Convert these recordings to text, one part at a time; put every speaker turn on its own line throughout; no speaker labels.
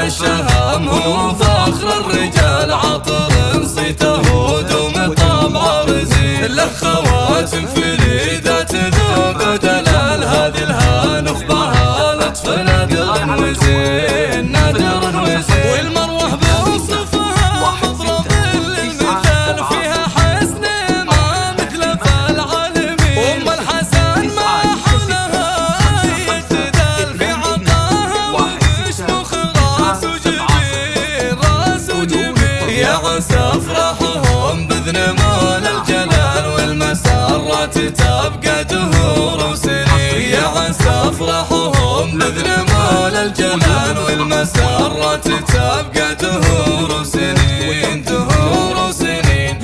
الشهام هو فخر الرجال، عطر صيته ودوم طبع رزين، له خواتم فريدة تذوق دلال، هذه الهانف بها لطف نادر وزين، نادر وزين. والمروه بوصفها مضرب للمثال، فيها حسن ما مثل فالعالمين، ام الحسن ما حولها يجدال، في عطاها وبشمخ راس وجبين، راس وجبين. يا عسى افراحهم باذن مولى الجلال، والمسرات تبقى دهور وسنين، يا عسى افراحهم باذن مولى الجلال، والمسرات تبقى دهور وسنين، دهور وسنين.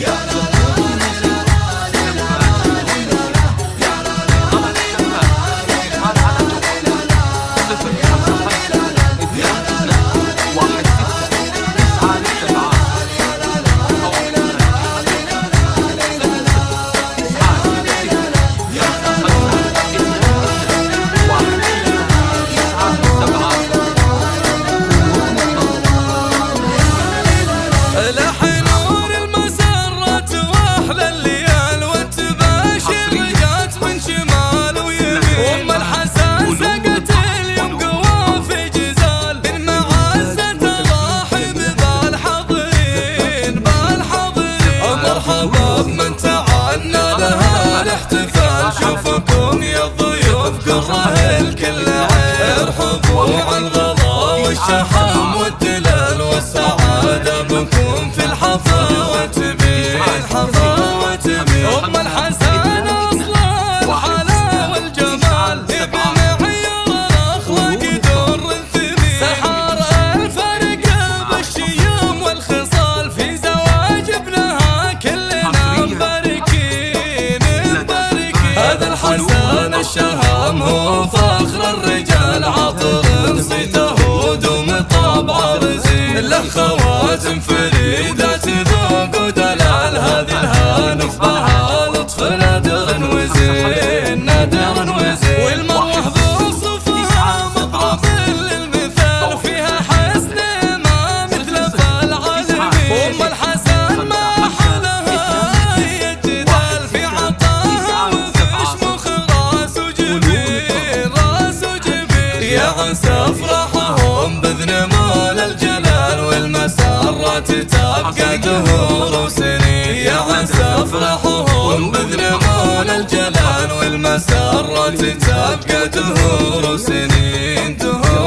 من تعنى لها الاحتفال، شوفكم يا الضيوف قره الكل عين، ارحبوا عن الغضا والشحم والدلال، والسعادة بكم في الحفاوة تبين، الحفاوة تبين. ام الحسن اصلا الحلا والجمال، ابن عيار الاخلاق در الثمين، سحر الفرق بالشيوم والخصال، في زواج ابنها الحسن الشهام هو فخر الرجال، عطر صيته ودوم طبع رزين، له خواتم فريدة تذوق دلال، هذه الهانف بها لطف نادر وزين، نادر وزين. والمروه بوصفها مضرب للمثال، فيها حسن ما مثل فالعالمين، ام الحسن ما حولها يجدال، في عطاها وبشمخ راس وجبين، راس وجبين. يا عسى افراحهم باذن مولى الجلال، والمسرات تبقى دهور وسنين، يا عسى افراحهم باذن مولى الجلال، والمسرات تبقى دهور وسنين، دهور